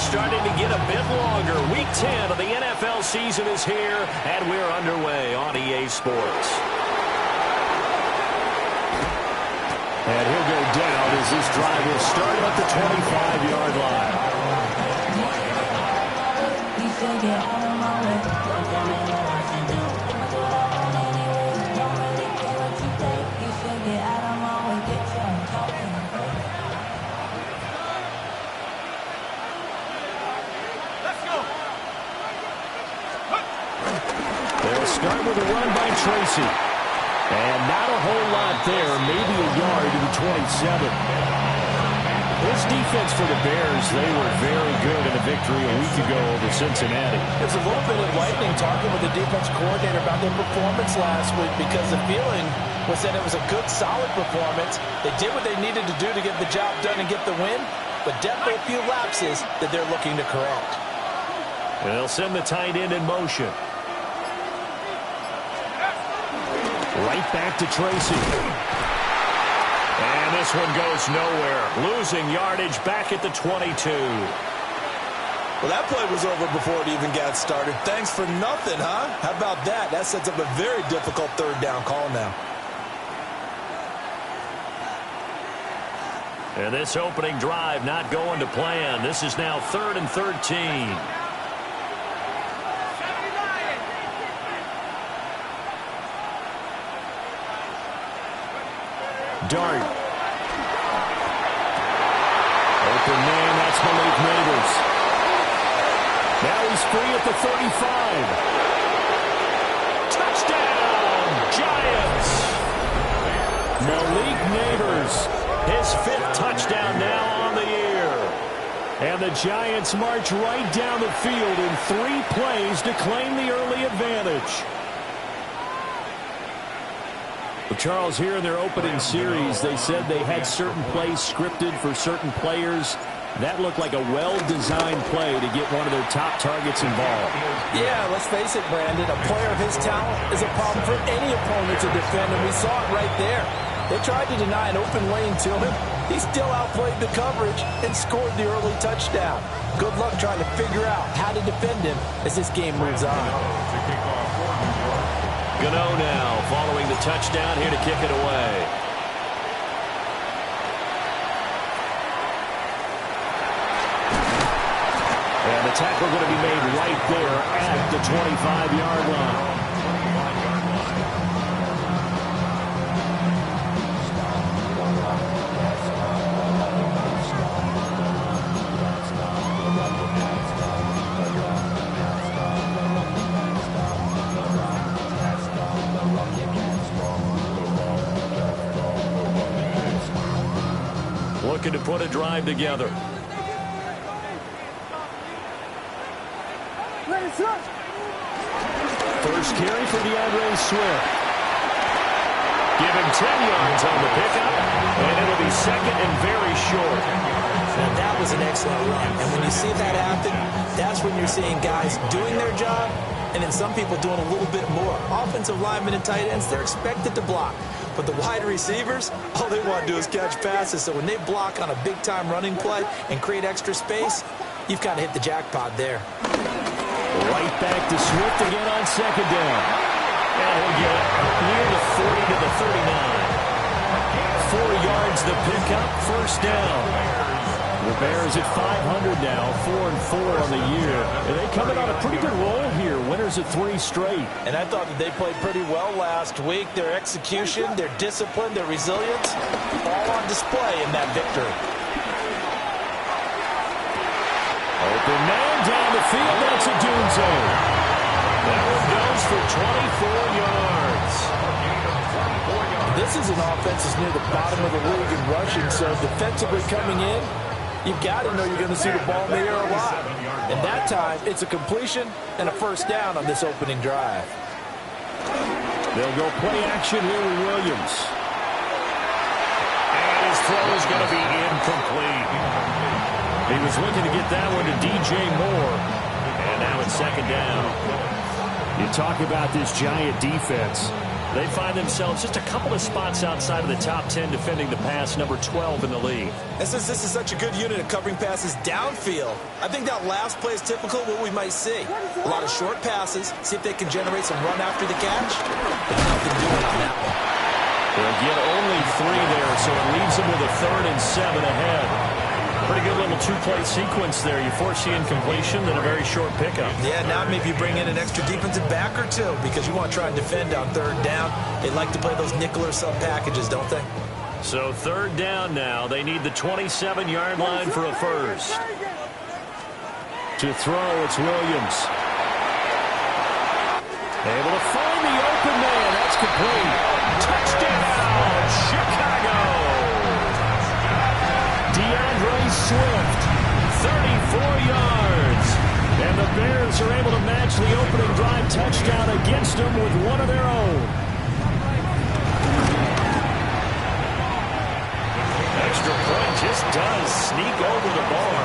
starting to get a bit longer. Week 10 of the NFL season is here, and we're underway on EA Sports. And he'll go down as this drive will start at the 25-yard line. They'll start with a run by Tracy. And not a whole lot there, maybe a yard to the 27. This defense for the Bears, they were very good in a victory a week ago over Cincinnati. It's a little bit enlightening talking with the defense coordinator about their performance last week because the feeling was that it was a good, solid performance. They did what they needed to do to get the job done and get the win, but definitely a few lapses that they're looking to correct. They'll send the tight end in motion. Right back to Tracy. And this one goes nowhere. Losing yardage back at the 22. Well, that play was over before it even got started. Thanks for nothing, huh? How about that? That sets up a very difficult third down call now. And this opening drive not going to plan. This is now 3rd and 13. Dart. Open man, that's Malik Nabers. Now he's free at the 35. Touchdown, Giants! Malik Nabers, his 5th touchdown now on the year. And the Giants march right down the field in 3 plays to claim the early advantage. Charles, here in their opening series, they said they had certain plays scripted for certain players. That looked like a well-designed play to get one of their top targets involved. Yeah, let's face it, Brandon. A player of his talent is a problem for any opponent to defend, and we saw it right there. They tried to deny an open lane to him. He still outplayed the coverage and scored the early touchdown. Good luck trying to figure out how to defend him as this game moves on. Gano now following the touchdown here to kick it away. And the tackle going to be made right there at the 25-yard line. Looking to put a drive together. First carry for DeAndre Swift. Give him 10 yards on the pickup, and it'll be 2nd and very short. Now that was an excellent run, and when you see that happen, that's when you're seeing guys doing their job, and then some people doing a little bit more. Offensive linemen and tight ends, they're expected to block. But the wide receivers, all they want to do is catch passes. So when they block on a big-time running play and create extra space, you've kind of hit the jackpot there. Right back to Swift again on 2nd down. And he'll get near the 40 to the 39. 4 yards the pickup, 1st down. The Bears at 500 now, 4-4 on the year. And they coming on a pretty good roll here. Winners at 3 straight. And I thought that they played pretty well last week. Their execution, their discipline, their resilience, all on display in that victory. Open man down the field. That's a Dunze. That one goes for 24 yards. This is an offense that's near the bottom of the league in rushing, so defensively coming in, you've got to know you're going to see the ball in the air a lot. And that time, it's a completion and a 1st down on this opening drive. They'll go play action here with Williams. And his throw is going to be incomplete. He was looking to get that one to DJ Moore. And now it's 2nd down. You talk about this Giant defense. They find themselves just a couple of spots outside of the top 10 defending the pass, number 12 in the league. And since this is such a good unit of covering passes downfield, I think that last play is typical of what we might see. A lot of short passes, see if they can generate some run after the catch. Got nothing doing on that one. They'll get only 3 there, so it leaves them with a 3rd and 7 ahead. Pretty good little 2-play sequence there. You force the incompletion, then a very short pickup. Yeah, now maybe you bring in an extra defensive back or two because you want to try and defend on 3rd down. They like to play those nickel or sub packages, don't they? So 3rd down now. They need the 27-yard line for a first. To throw, it's Williams. Able to find the open man. That's complete. Touchdown, Chicago. DeAndre Swift, 34 yards. And the Bears are able to match the opening drive touchdown against them with one of their own. Extra point just does sneak over the bar.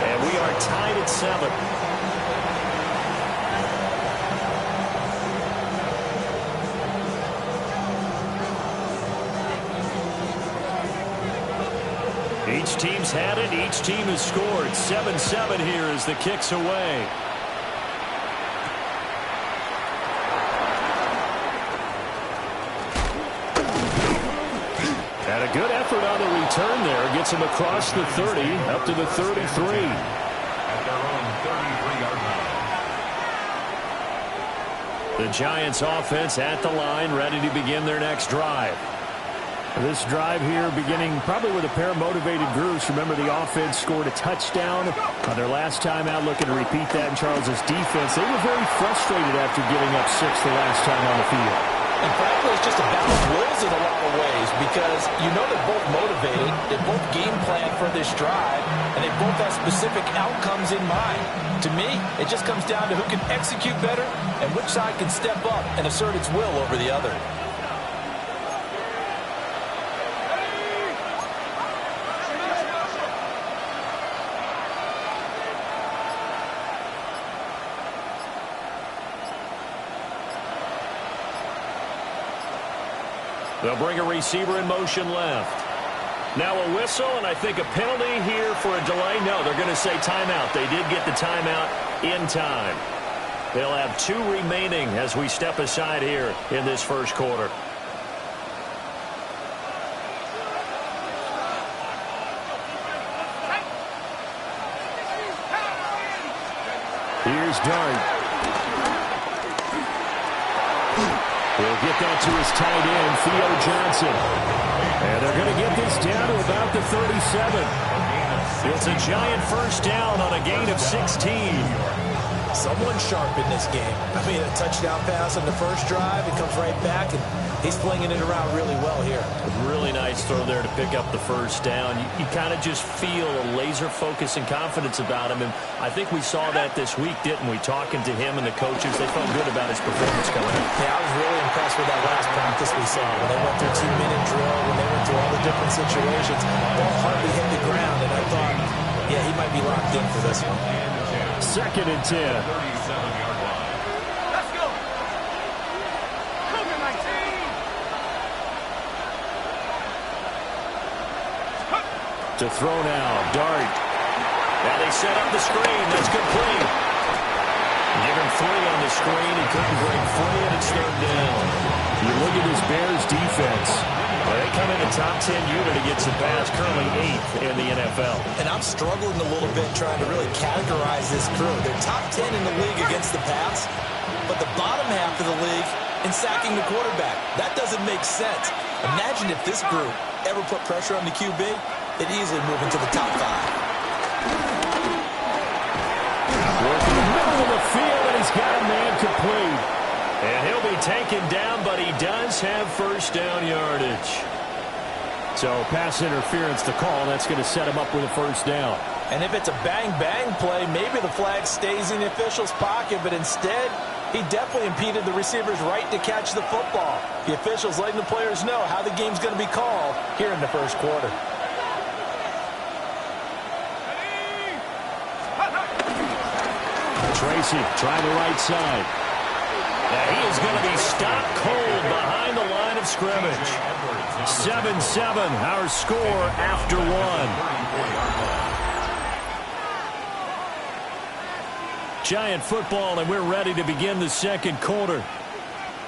And we are tied at 7. Each team's had it. Each team has scored. 7-7 here as the kick's away. Had a good effort on the return there. Gets him across the 30, up to the 33. At their own 33-yard line. The Giants offense at the line, ready to begin their next drive. This drive here beginning probably with a pair of motivated groups. Remember, the offense scored a touchdown on their last time out, looking to repeat that in Charles's defense. They were very frustrated after giving up 6 the last time on the field. And frankly, it's just a battle of wills in a lot of ways because you know they're both motivated, they both game plan for this drive, and they both have specific outcomes in mind. To me, it just comes down to who can execute better and which side can step up and assert its will over the other. They'll bring a receiver in motion left. Now a whistle, and I think a penalty here for a delay. No, they're going to say timeout. They did get the timeout in time. They'll have 2 remaining as we step aside here in this first quarter. Here's Dart. He'll get that to his tight end, Theo Johnson. And they're going to get this down to about the 37. It's a Giant first down on a gain of 16. Someone sharp in this game. I mean, a touchdown pass on the first drive. It comes right back, and he's flinging it around really well here. Really nice throw there to pick up the first down. You kind of just feel a laser focus and confidence about him, and I think we saw that this week, didn't we? Talking to him and the coaches, they felt good about his performance coming up. Yeah, I was really impressed with that last practice we saw. When they went through 2-minute drill, when they went through all the different situations, ball hardly hit the ground, and I thought, yeah, he might be locked in for this one. 2nd and 10. 37-yard line. Let's go. Cougar 19. To throw now, Dart. Now they set up the screen. That's complete. Give him 3 on the screen. He couldn't break free, and it's 3rd down. You look at this Bears defense. They come in the top 10 unit against the pass, currently 8th in the NFL. And I'm struggling a little bit trying to really categorize this crew. They're top 10 in the league against the pass, but the bottom half of the league in sacking the quarterback. That doesn't make sense. Imagine if this group ever put pressure on the QB, they'd easily move into the top 5. Working the middle of the field, and he's got a man complete. And he'll be taken down, but he does have first down yardage. So pass interference to call. That's going to set him up with a first down. And if it's a bang-bang play, maybe the flag stays in the official's pocket, but instead, he definitely impeded the receiver's right to catch the football. The officials letting the players know how the game's going to be called here in the first quarter. Tracy trying the right side. And he is going to be stopped cold behind the line of scrimmage. 7-7, our score after one. Giant football, and we're ready to begin the second quarter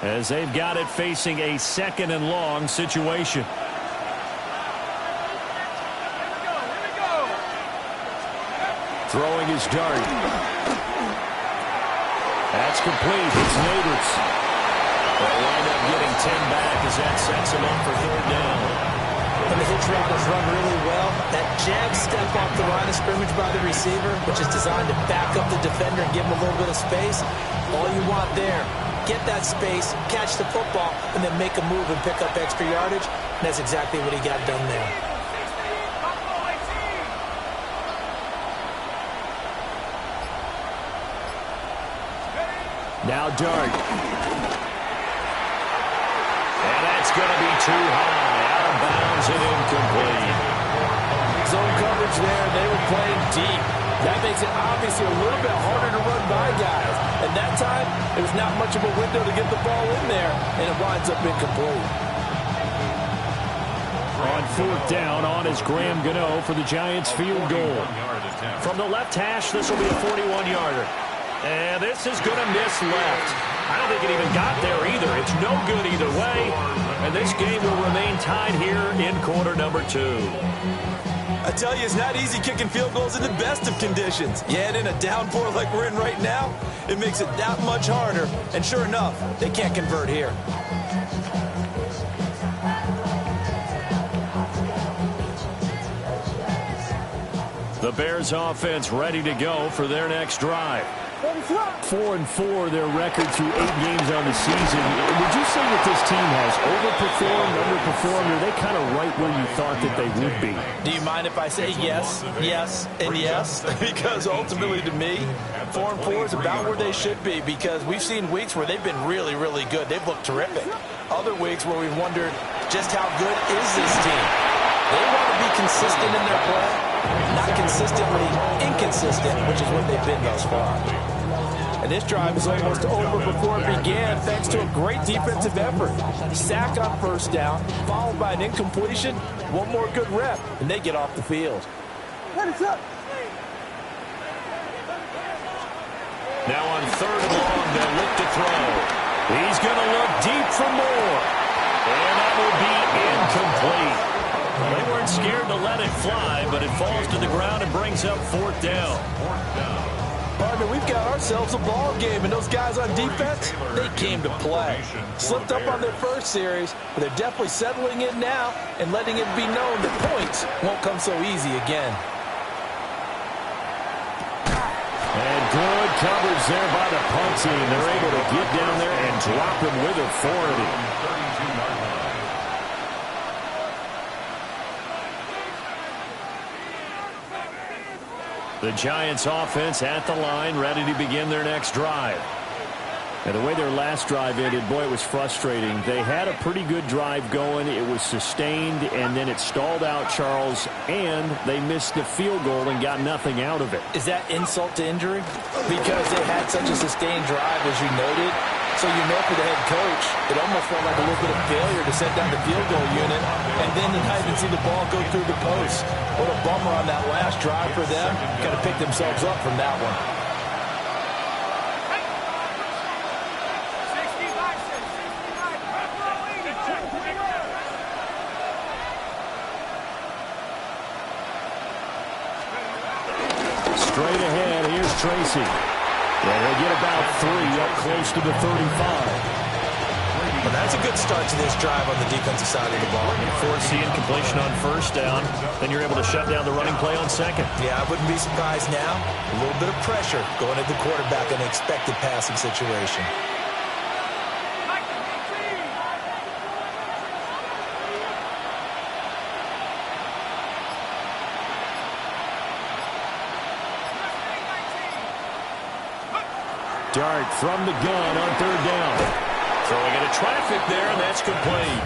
as they've got it facing a second and long situation. Throwing his dart. That's complete. It's Neighbors. They'll wind up getting 10 back as that sets him up for third down. And the hitch route was run really well. That jab step off the line of scrimmage by the receiver, which is designed to back up the defender and give him a little bit of space. All you want there, get that space, catch the football, and then make a move and pick up extra yardage. And that's exactly what he got done there. Now Dart. And that's going to be too high. Out of bounds and incomplete. Zone coverage there. They were playing deep. That makes it obviously a little bit harder to run by guys. And that time, there was not much of a window to get the ball in there, and it winds up incomplete. On fourth down, on is Graham Gano for the Giants field goal. From the left hash, this will be a 41-yarder. And this is going to miss left. I don't think it even got there either. It's no good either way. And this game will remain tied here in quarter number 2. I tell you, it's not easy kicking field goals in the best of conditions. Yeah, and in a downpour like we're in right now, it makes it that much harder. And sure enough, they can't convert here. The Bears offense ready to go for their next drive. 4-4 their record through 8 games on the season. Would you say that this team has overperformed, underperformed, or are they kind of right where you thought that they would be? Do you mind if I say yes, yes, and yes? Because ultimately to me, 4-4 is about where they should be, because we've seen weeks where they've been really, really good. They've looked terrific. Other weeks where we've wondered just how good is this team. They want to be consistent in their play, not consistently inconsistent, which is what they've been thus far. And this drive is almost over before it began, thanks to a great defensive effort. Sack on first down, followed by an incompletion. One more good rep, and they get off the field. Now on third and long, they'll look to throw. He's going to look deep for more. And that will be incomplete. They weren't scared to let it fly, but it falls to the ground and brings up fourth down. Partner, we've got ourselves a ball game, and those guys on defense, they came to play. Slipped up on their first series, but they're definitely settling in now and letting it be known that points won't come so easy again. And good coverage there by the punt team. They're able to get down there and drop him with authority. The Giants offense at the line, ready to begin their next drive. And the way their last drive ended, boy, it was frustrating. They had a pretty good drive going. It was sustained, and then it stalled out, Charles, and they missed the field goal and got nothing out of it. Is that insult to injury? Because they had such a sustained drive, as you noted. So you know for the head coach, it almost felt like a little bit of failure to set down the field goal unit, and then to not even see the ball go through the post. What a bummer on that last drive for them. Kind of picked themselves up from that one. Straight ahead, here's Tracy. And he'll get about 3 up close to the 35. Well, that's a good start to this drive on the defensive side of the ball. Foreseeing completion on first down, then you're able to shut down the running play on second. Yeah, I wouldn't be surprised now. A little bit of pressure going at the quarterback in an expected passing situation. Dart from the gun on third down. Throwing into traffic there, and that's complete.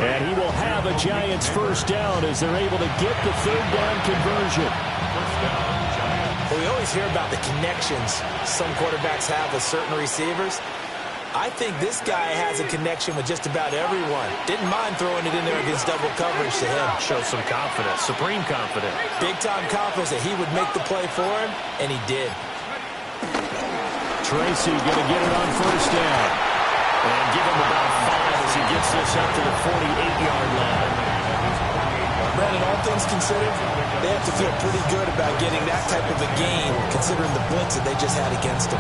And he will have a Giants first down as they're able to get the third down conversion. Well, we always hear about the connections some quarterbacks have with certain receivers. I think this guy has a connection with just about everyone. Didn't mind throwing it in there against double coverage to him. Shows some confidence, supreme confidence. Big-time confidence that he would make the play for him, and he did. Tracy going to get it on first down. And give him about 5 as he gets this up to the 48-yard line. Brandon, all things considered, they have to feel pretty good about getting that type of a gain, considering the blitz that they just had against them.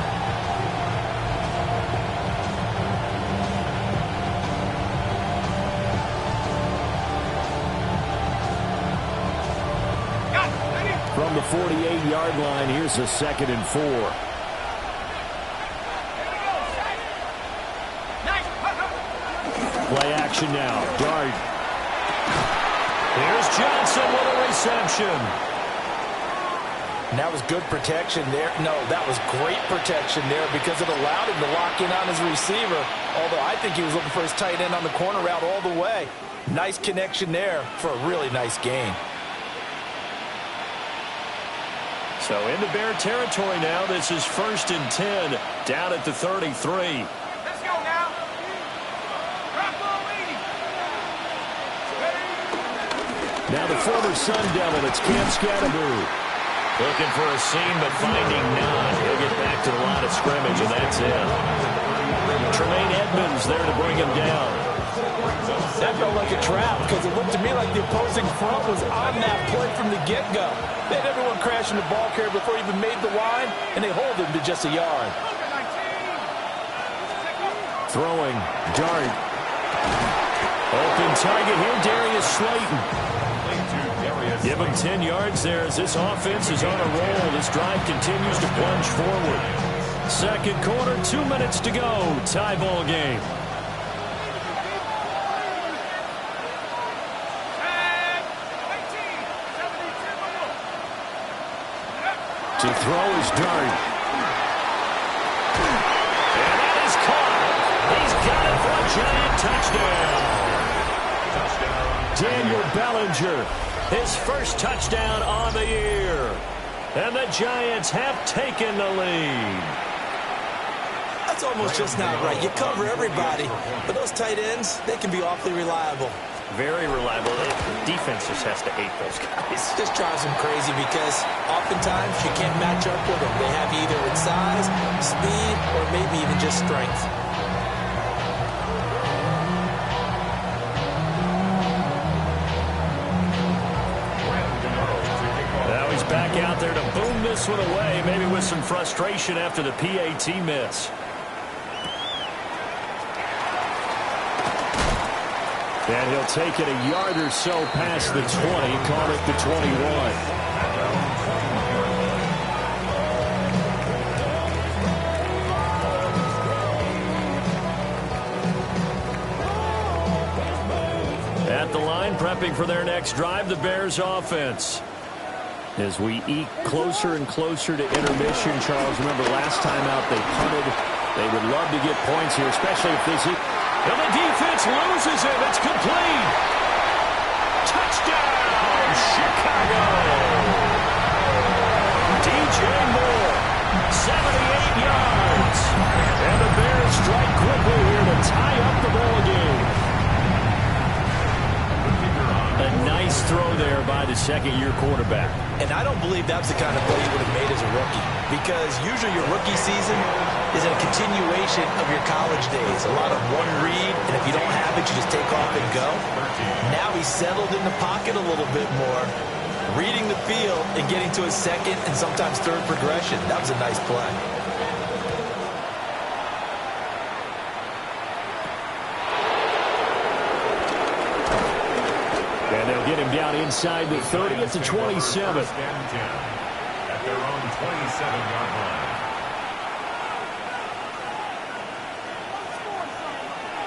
From the 48-yard line, here's a 2nd and 4. Play action now. Dart. Here's Johnson with a reception. And that was good protection there. No, that was great protection there because it allowed him to lock in on his receiver. Although I think he was looking for his tight end on the corner route all the way. Nice connection there for a really nice gain. So into Bear territory now. This is 1st and 10 down at the 33. Let's go now. Now the former Sun Devil, it's Cam Scatterboo. Looking for a seam, but finding none. He'll get back to the line of scrimmage, and that's it. Tremaine Edmonds there to bring him down. That felt like a trap because it looked to me like the opposing front was on that play from the get-go. They had everyone crashing the ball carrier before he even made the line, and they hold him to just a yard. Throwing, Dart. Open target here, Darius Slayton. Give him 10 yards there as this offense is on a roll. This drive continues to plunge forward. 2nd quarter, 2 minutes to go. Tie ball game. To throw is Dart. And that is caught. He's got it for a giant touchdown. Daniel Bellinger, his first touchdown on the year. And the Giants have taken the lead. That's almost just not right. You cover everybody, but those tight ends, they can be awfully reliable. Very reliable. The defense just has to hate those guys. It just drives them crazy because oftentimes you can't match up with them. They have either its size, speed, or maybe even just strength. Now he's back out there to boom this one away, maybe with some frustration after the PAT miss. And he'll take it a yard or so past the 20, caught at the 21. At the line, prepping for their next drive, the Bears offense. As we eke closer and closer to intermission, Charles, remember last time out they punted. They would love to get points here, especially if this is... And the defense loses him. It's complete. Touchdown, Chicago. DJ Moore, 78 yards. And the Bears strike quickly here to tie up the ball game. A nice throw there by the second-year quarterback. And I don't believe that's the kind of play you would have made as a rookie, because usually your rookie season is a continuation of your college days. A lot of one read, and if you don't have it, you just take off and go. Now he's settled in the pocket a little bit more, reading the field and getting to his second and sometimes third progression. That was a nice play. And they'll get him down inside the 30 at the 27. At their own 27-yard line.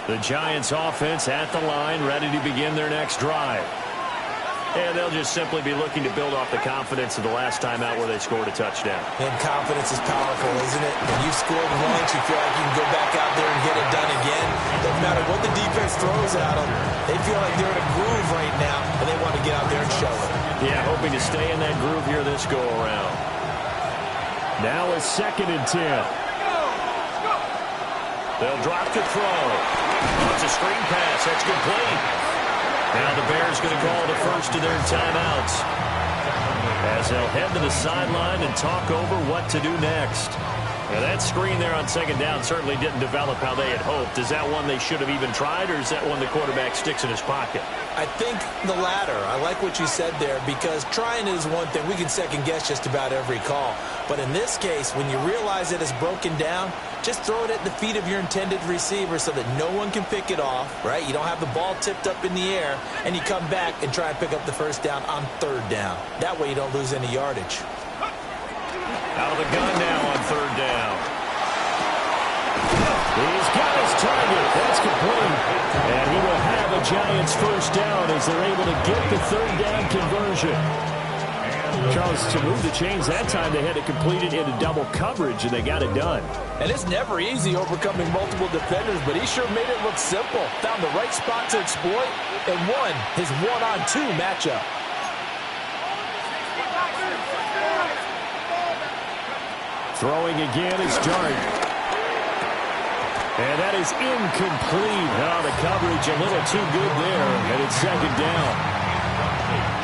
The Giants offense at the line, ready to begin their next drive. And they'll just simply be looking to build off the confidence of the last time out where they scored a touchdown. And confidence is powerful, isn't it? When you've scored once, you feel like you can go back out there and get it done again. Doesn't matter what the defense throws at them. They feel like they're in a groove right now, and they want to get out there and show it. Yeah, hoping to stay in that groove here this go-around. Now it's 2nd and 10. They'll drop to throw. It's a screen pass. That's complete. Now the Bears going to call the first of their timeouts, as they'll head to the sideline and talk over what to do next. Now that screen there on second down certainly didn't develop how they had hoped. Is that one they should have even tried, or is that one the quarterback sticks in his pocket? I think the latter. I like what you said there, because trying is one thing. We can second guess just about every call. But in this case, when you realize it is broken down, just throw it at the feet of your intended receiver so that no one can pick it off, right? You don't have the ball tipped up in the air, and you come back and try and pick up the first down on third down. That way you don't lose any yardage. Out of the gun now on third down. He's got his target. That's complete. And he will have a Giants first down as they're able to get the third down conversion. Charles, to move the chains that time, they had to complete it into double coverage, and they got it done. And it's never easy overcoming multiple defenders, but he sure made it look simple. Found the right spot to exploit and won his one-on-two matchup. Throwing again is Dart. And that is incomplete. Oh, the coverage a little too good there, and it's second down.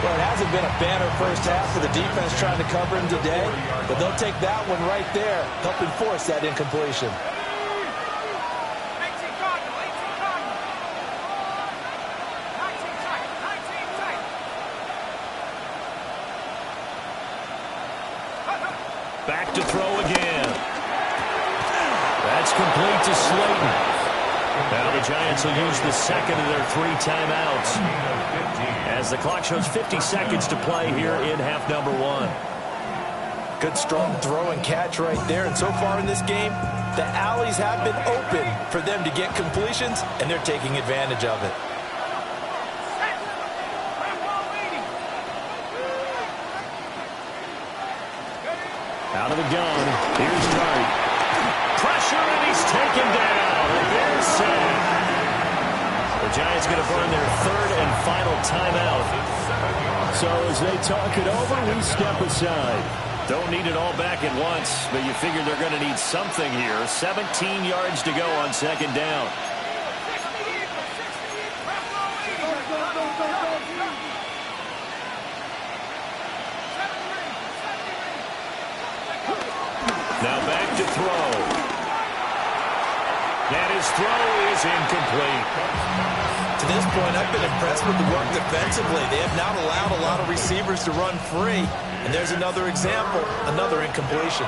Well, it hasn't been a banner first half for the defense trying to cover him today, but they'll take that one right there, helping force that incompletion. Back to throw again. That's complete to Slayton. Now the Giants will use the second of their 3 timeouts, as the clock shows 50 seconds to play here in half number 1. Good strong throw and catch right there. And so far in this game, the alleys have been open for them to get completions, and they're taking advantage of it. Out of the gun, here's Dart. Pressure, and he's taken down. And there's sack. The Giants going to burn their third and final timeout. So as they talk it over, we step aside. Don't need it all back at once, but you figure they're going to need something here. 17 yards to go on second down. Now back to throw. And his throw is incomplete. To this point, I've been impressed with the work defensively. They have not allowed a lot of receivers to run free. And there's another example, another incompletion.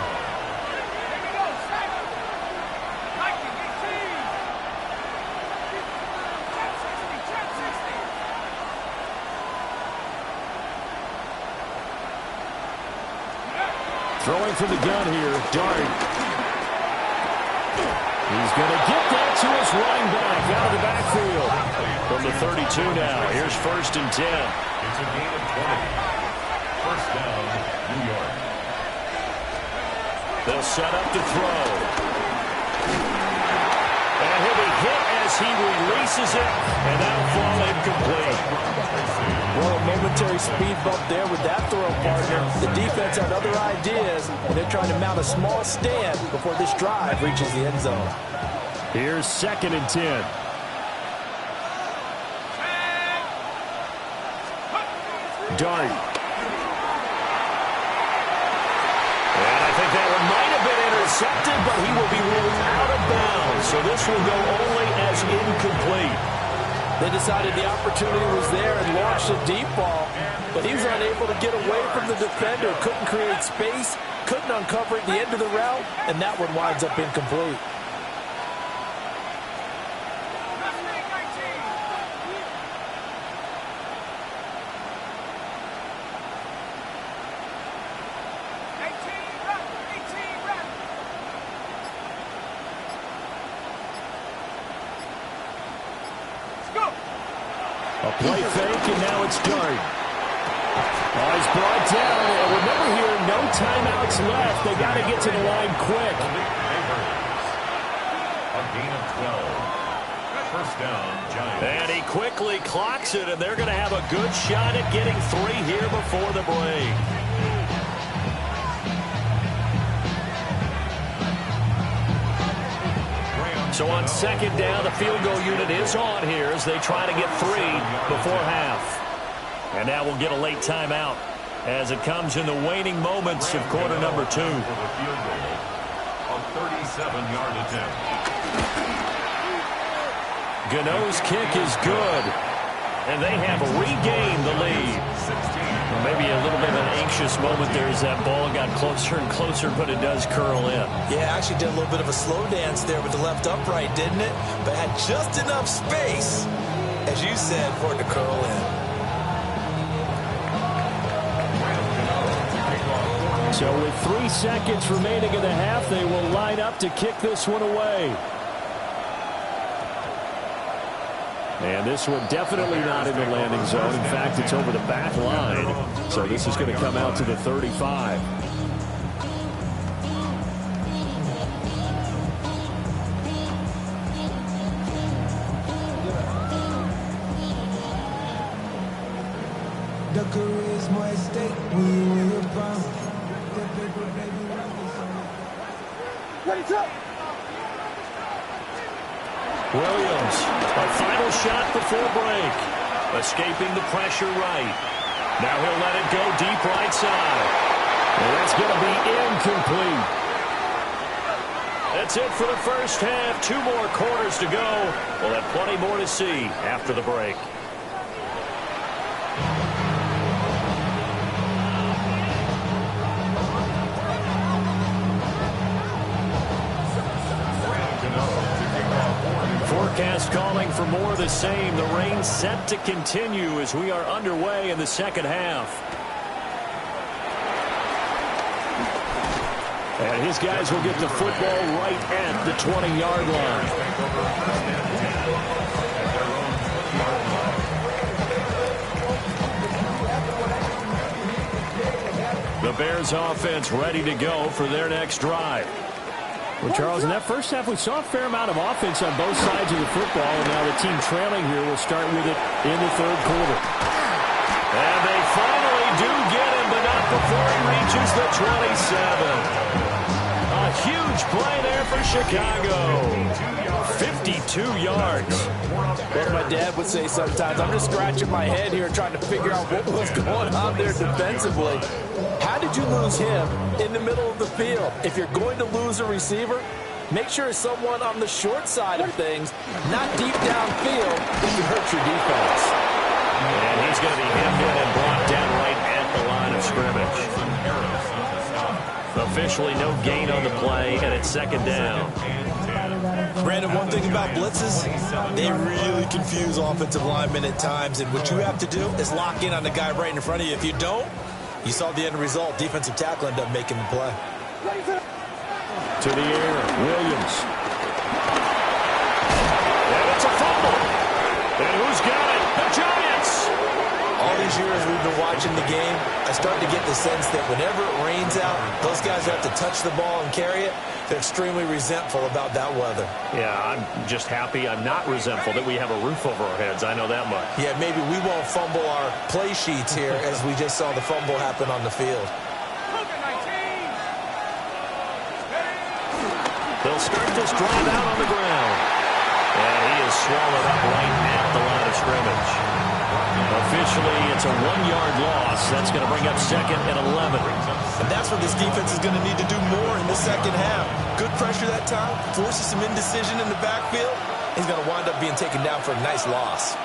Throwing from the gun here, Dart. He's going to get that to his running back out of the backfield. From the 32 now, here's first and 10. It's a gain of 20. First down, New York. They'll set up to throw. And he'll be hit as he releases it, and that'll fall incomplete. Well, a momentary speed bump there with that throw, partner. The defense had other ideas, and they're trying to mount a small stand before this drive reaches the end zone. Here's second and 10. Dart. And I think that one might have been intercepted, but he will be ruled out of bounds. So this will go only as incomplete. They decided the opportunity was there and launched a deep ball, but he was unable to get away from the defender, couldn't create space, couldn't uncover at the end of the route, and that one winds up incomplete. A play fake, and now it's Dart. Oh, he's brought down. And remember here, no timeouts left. They got to get to the line quick. A gain of 12. First down, Giants. And he quickly clocks it, and they're going to have a good shot at getting 3 here before the break. So on second down, the field goal unit is on here as they try to get 3 before half. And now we'll get a late timeout as it comes in the waning moments of quarter number 2. For the field goal, a 37-yard attempt. Gano's kick is good, and they have regained the lead. Well, maybe a little bit of an anxious moment there as that ball got closer and closer, but it does curl in. Yeah, actually did a little bit of a slow dance there with the left upright, didn't it? But had just enough space, as you said, for it to curl in. So with 3 seconds remaining in the half, they will line up to kick this one away. And this one definitely not in the landing zone. In fact, it's over the back line. So this is going to come out to the 35. Williams, a final shot before break. Escaping the pressure right. Now he'll let it go deep right side. And that's going to be incomplete. That's it for the first half. 2 more quarters to go. We'll have plenty more to see after the break. Forecast calling for more of the same. The rain set to continue as we are underway in the second half. And his guys will get the football right at the 20-yard line. The Bears offense ready to go for their next drive. Well, Charles, in that first half, we saw a fair amount of offense on both sides of the football, and now the team trailing here will start with it in the third quarter. And they finally do get him, but not before he reaches the 27. A huge play there for Chicago. 52 yards. Like my dad would say sometimes, I'm just scratching my head here trying to figure out what was going on there defensively. How did you lose him in the middle of the field? If you're going to lose a receiver, make sure it's someone on the short side of things, not deep downfield, that can hurt your defense. And he's going to be hemmed in and brought down right at the line of scrimmage. Officially no gain on the play, and it's second down. Brandon, one thing about blitzes, they really confuse offensive linemen at times, and what you have to do is lock in on the guy right in front of you. If you don't, you saw the end result. Defensive tackle ended up making the play. To the air, Williams. And it's a fumble. And who's got it? The Giants. All these years we've been watching the game, I start to get the sense that whenever it rains out, those guys have to touch the ball and carry it. They're extremely resentful about that weather. Yeah, I'm just happy I'm not resentful that we have a roof over our heads. I know that much. Yeah, maybe we won't fumble our play sheets here as we just saw the fumble happen on the field. They'll start this drive out on the ground. And he is swallowed up right at the line of scrimmage. Officially, it's a 1-yard loss. That's going to bring up second and 11. And that's what this defense is going to need to do more in the second half. Good pressure that time, forces some indecision in the backfield. He's going to wind up being taken down for a nice loss.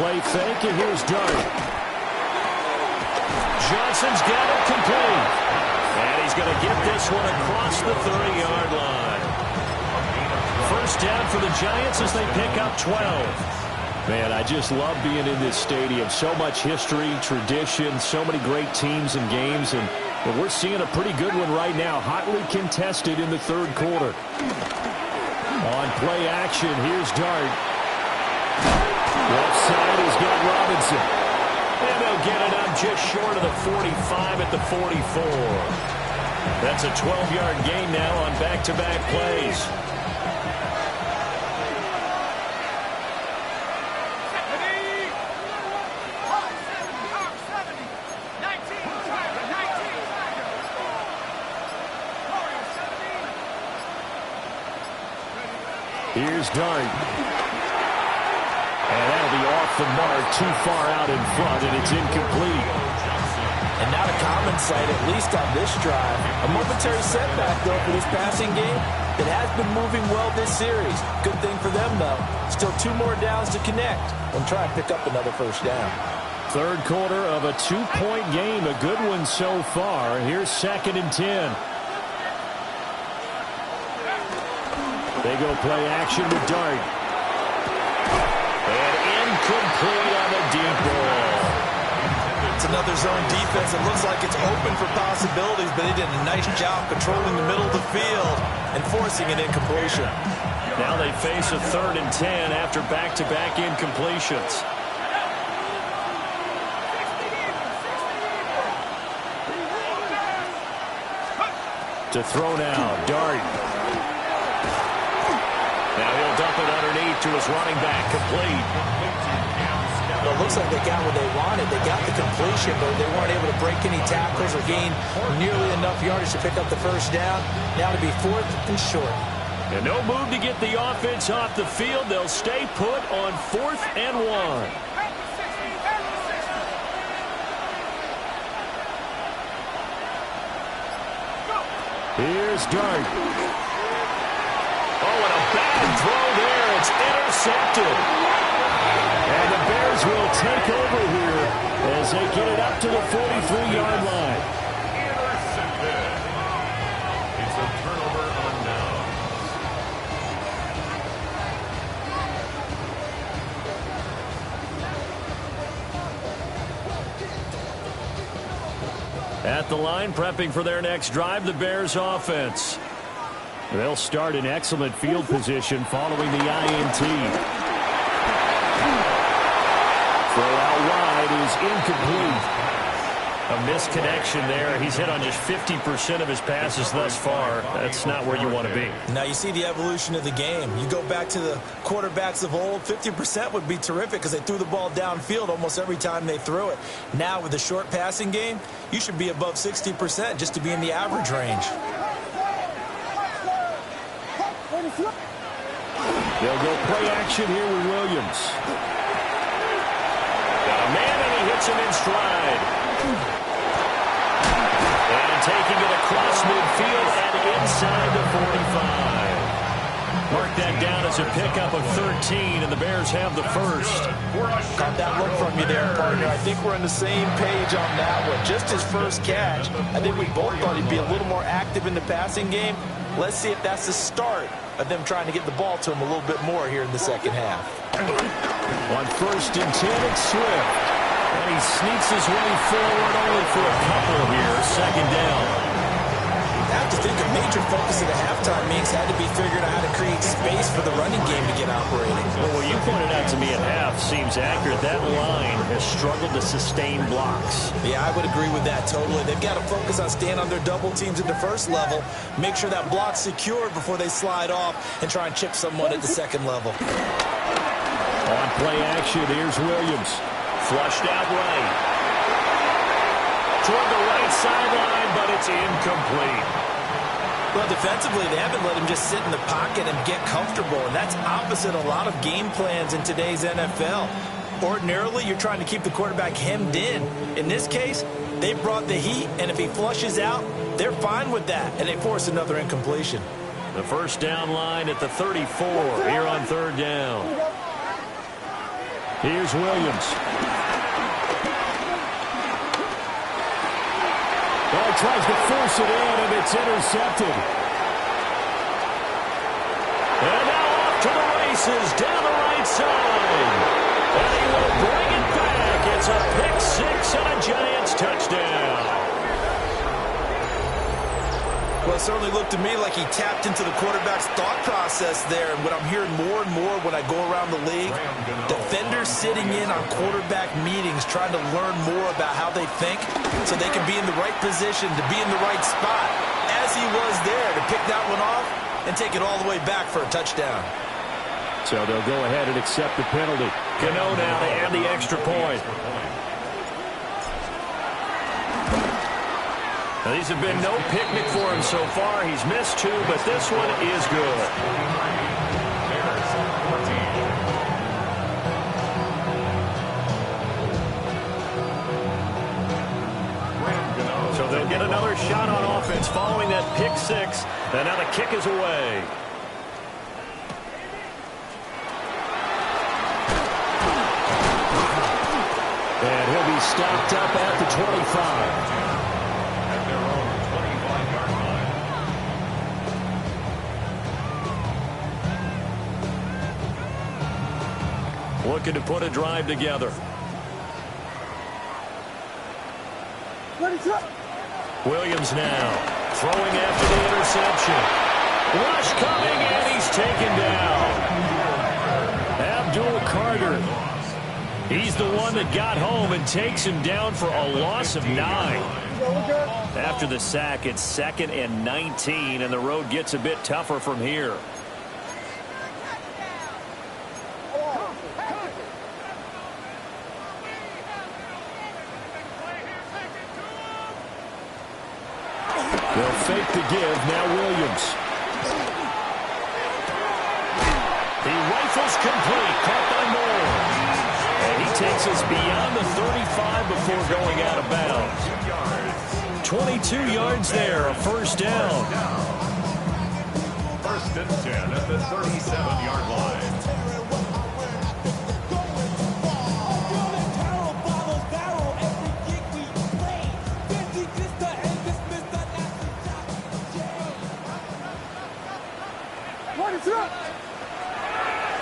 Play fake, and here's Dart. Johnson's got it complete. And he's going to get this one across the 30-yard line. First down for the Giants as they pick up 12. Man, I just love being in this stadium. So much history, tradition, so many great teams and games. And we're seeing a pretty good one right now. Hotly contested in the third quarter. On play action, here's Dart. Left side has got Robinson. And they'll get it up just short of the 45 at the 44. That's a 12-yard gain now on back-to-back plays. Here's Dart. And that'll be off the mark, too far out in front, and it's incomplete. And not a common sight, at least on this drive. A momentary setback, though, for this passing game that has been moving well this series. Good thing for them, though. Still 2 more downs to connect and try and pick up another first down. Third quarter of a 2-point game. A good one so far. Here's 2nd and 10. They go play action with Dart. And incomplete on the deep ball. It's another zone defense. It looks like it's open for possibilities, but they did a nice job controlling the middle of the field and forcing an incompletion. Now they face a 3rd and 10 after back-to-back incompletions. To throw now, Dart. Now he'll dump it underneath to his running back, complete. Well, it looks like they got what they wanted. They got the completion, but they weren't able to break any tackles or gain nearly enough yardage to pick up the first down. Now to be 4th and short. And no move to get the offense off the field. They'll stay put on 4th and 1. Here's Dart. Oh, and a bad throw there. It's intercepted. And the Bears will take over here as they get it up to the 43-yard line. Intercepted. It's a turnover on downs. At the line, prepping for their next drive, the Bears offense. They'll start in excellent field position following the INT. Throw out wide is incomplete. A misconnection there. He's hit on just 50% of his passes thus far. That's not where you want to be. Now you see the evolution of the game. You go back to the quarterbacks of old, 50% would be terrific because they threw the ball downfield almost every time they threw it. Now with the short passing game, you should be above 60% just to be in the average range. They'll go play action here with Williams. Got a man, and he hits him in stride. And taking it across midfield and inside the 45. Mark that down as a pickup of 13, and the Bears have the first. Caught that look from you there, partner. I think we're on the same page on that one. Just his first catch. I think we both thought he'd be a little more active in the passing game. Let's see if that's the start of them trying to get the ball to him a little bit more here in the second half. On 1st and 10, it's Swift. And he sneaks his way forward only for a couple here. 2nd down. I have to think a major focus of the halftime meetings had to be figuring out how to create space for the running game to get operating. Well, what you pointed out to me at half seems accurate. That line has struggled to sustain blocks. Yeah, I would agree with that totally. They've got to focus on staying on their double teams at the first level, make sure that block's secured before they slide off and try and chip someone at the second level. On play action, here's Williams. Flushed out right. Toward the right sideline, but it's incomplete. Well, defensively, they haven't let him just sit in the pocket and get comfortable, and that's opposite a lot of game plans in today's NFL. Ordinarily, you're trying to keep the quarterback hemmed in. In this case, they brought the heat, and if he flushes out, they're fine with that, and they force another incompletion. The first down line at the 34 here on 3rd down. Here's Williams. Well, he tries to force it in, and it's intercepted. And now off to the races down the right side. And he will bring it back. It's a pick six and a Giants touchdown. Well, it certainly looked to me like he tapped into the quarterback's thought process there. And what I'm hearing more and more when I go around the league, defenders sitting in on quarterback meetings trying to learn more about how they think so they can be in the right position to be in the right spot, as he was there to pick that one off and take it all the way back for a touchdown. So they'll go ahead and accept the penalty. Cano now to add the extra point. Now, these have been no picnic for him so far. He's missed 2, but this one is good. shot on offense following that pick six, and now the kick is away. And he'll be stopped up at the 25. At their own 25-yard line. Looking to put a drive together. Williams now throwing after the interception. Rush coming, and he's taken down. Abdul Carter. He's the one that got home and takes him down for a loss of 9. After the sack, it's 2nd and 19, and the road gets a bit tougher from here. They'll fake the give, now Williams. He rifles complete, caught by Moore. And he takes us beyond the 35 before going out of bounds. 22 yards there, a first down. 1st and 10 at the 37-yard line.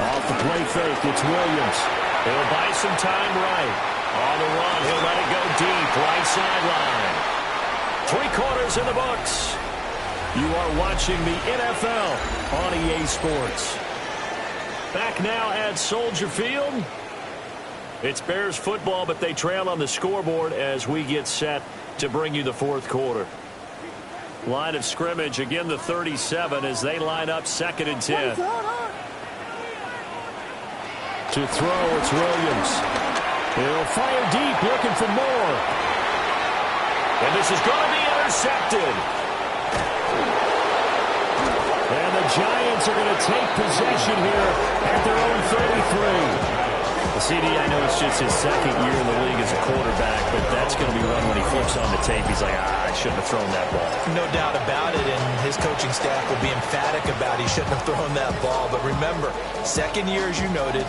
Off the play fake, it's Williams. He'll buy some time right. On the run, he'll let it go deep, right sideline. 3/4 in the books. You are watching the NFL on EA Sports. Back now at Soldier Field. It's Bears football, but they trail on the scoreboard as we get set to bring you the 4th quarter. Line of scrimmage, again the 37 as they line up 2nd and 10. To throw, it's Williams. He'll fire deep, looking for more. And this is going to be intercepted. And the Giants are going to take possession here at their own 33. CD, I know it's just his 2nd year in the league as a quarterback, but that's going to be one when he flips on the tape. He's like, I shouldn't have thrown that ball. No doubt about it, and his coaching staff will be emphatic about he shouldn't have thrown that ball. But remember, 2nd year, as you noted,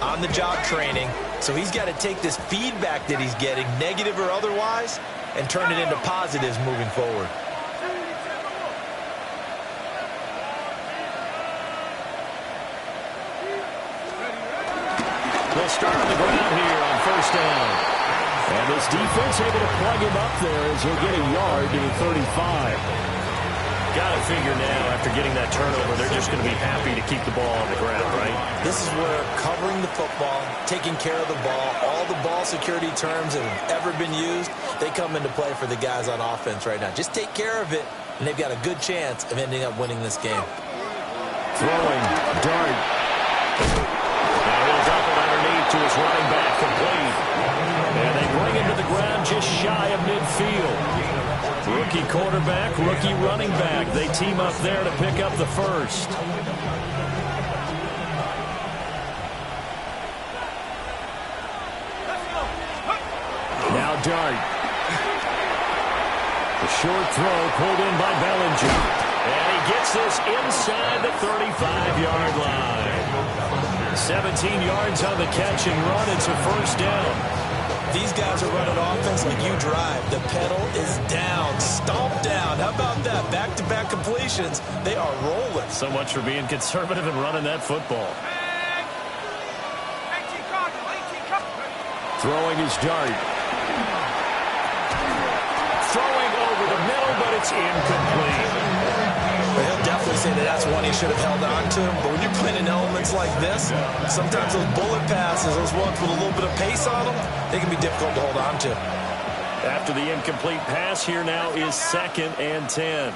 on-the-job training, so he's got to take this feedback that he's getting, negative or otherwise, and turn it into positives moving forward. They'll start on the ground here on 1st down. And this defense able to plug him up there as he'll get a yard to the 35. Got to figure now, after getting that turnover, they're just going to be happy to keep the ball on the ground, right? This is where covering the football, taking care of the ball, all the ball security terms that have ever been used, they come into play for the guys on offense right now. Just take care of it, and they've got a good chance of ending up winning this game. Throwing, Dart. Now he'll dump it underneath to his running back, complete. And they bring him to the ground just shy of midfield. Rookie quarterback, rookie running back. They team up there to pick up the first. Now Dart. The short throw pulled in by Bellinger. And he gets this inside the 35-yard line. 17 yards on the catch and run. It's a first down. These guys are running offense like you drive. The pedal is down, stomped down. How about that? Back-to-back completions. They are rolling. So much for being conservative and running that football. Throwing his Dart. Throwing over the middle, but it's incomplete. He'll definitely say that that's one he should have held on to. But when you're playing in elements like this, sometimes those bullet passes, those ones with a little bit of pace on them, they can be difficult to hold on to. After the incomplete pass, here now is 2nd and 10. 19,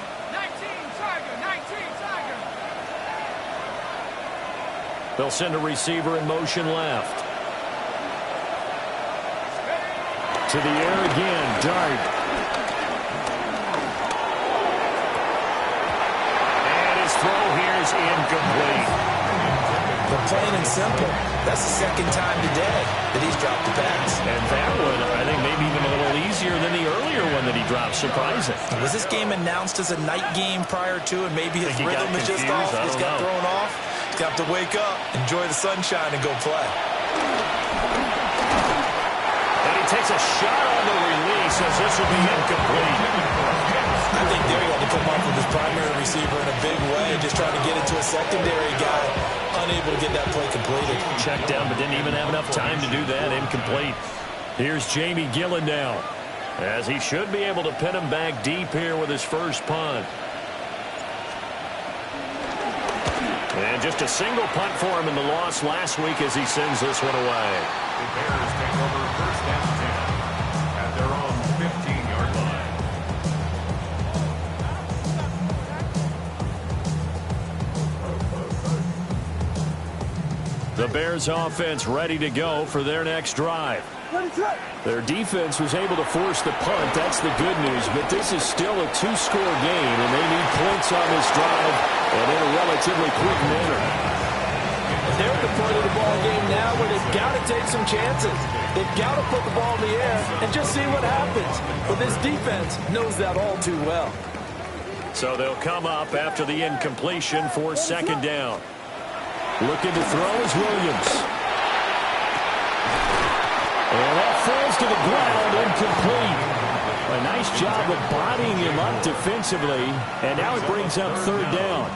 Tiger, 19, Tiger. They'll send a receiver in motion left. To the air again, Dart. And his throw here is incomplete. But plain and simple, that's the second time today that he's dropped the pass. And that one, I think, maybe even a little easier than the earlier one that he dropped. Surprising. Was this game announced as a night game prior to, and maybe his rhythm is just off? He's got thrown off. He's got to wake up, enjoy the sunshine, and go play. And he takes a shot on the release as this will be incomplete. I think there he had to come up with his primary receiver in a big way, just trying to get it to a secondary guy, unable to get that play completed. Checked down, but didn't even have enough time to do that. Incomplete. Here's Jamie Gillen now, as he should be able to pin him back deep here with his first punt. And just a single punt for him in the loss last week as he sends this one away. The Bears take over first and 10 at their own 15-yard line. The Bears offense ready to go for their next drive. Their defense was able to force the punt. That's the good news. But this is still a two-score game, and they need points on this drive and in a relatively quick manner. They're at the point of the ball game now where they've got to take some chances. They've got to put the ball in the air and just see what happens. But this defense knows that all too well. So they'll come up after the incompletion for second down. Looking to throw is Williams. And that falls to the ground, incomplete. A nice job of bodying him up defensively. And now it brings up third down.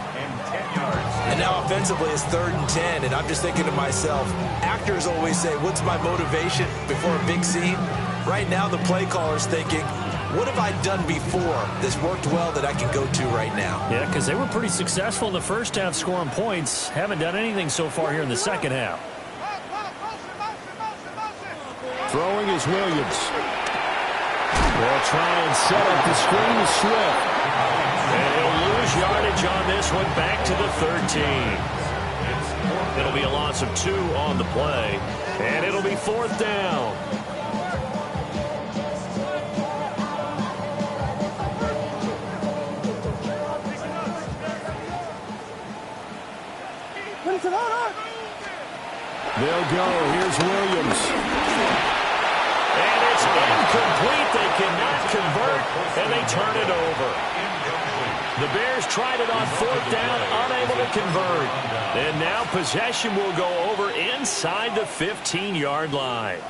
And now offensively it's 3rd and 10, and I'm just thinking to myself, actors always say, what's my motivation before a big scene? Right now the play caller's thinking, what have I done before that's worked well that I can go to right now? Yeah, because they were pretty successful in the first half scoring points. Haven't done anything so far here in the second half. Throwing is Williams. They'll try and set up the screen to Swift. And he'll lose yardage on this one back to the 13. It'll be a loss of 2 on the play. And it'll be 4th down. They'll go. Here's Williams. And it's incomplete. They cannot convert, and they turn it over. The Bears tried it on 4th down, unable to convert. And now possession will go over inside the 15-yard line.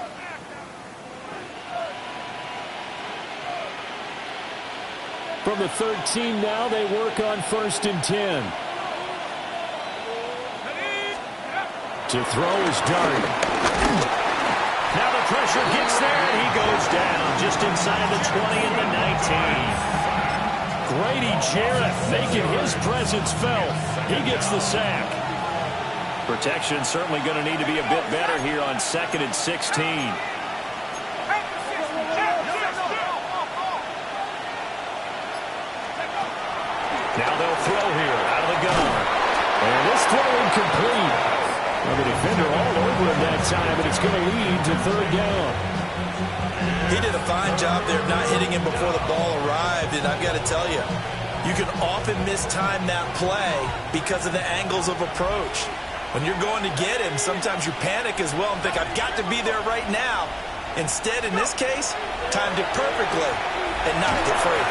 From the 13 now, they work on 1st and 10. To throw is Dart. Now the pressure gets there, and he goes down just inside the 20 and the 19. Grady Jarrett making his presence felt. He gets the sack. Protection certainly going to need to be a bit better here on 2nd and 16. Now they'll throw here out of the gun. And this throw incomplete. Well, the defender all over him that time, but it's going to lead to 3rd down. He did a fine job there of not hitting him before the ball arrived, and I've got to tell you, you can often mistime that play because of the angles of approach. When you're going to get him, sometimes you panic as well and think, I've got to be there right now. Instead, in this case, timed it perfectly and knocked it free.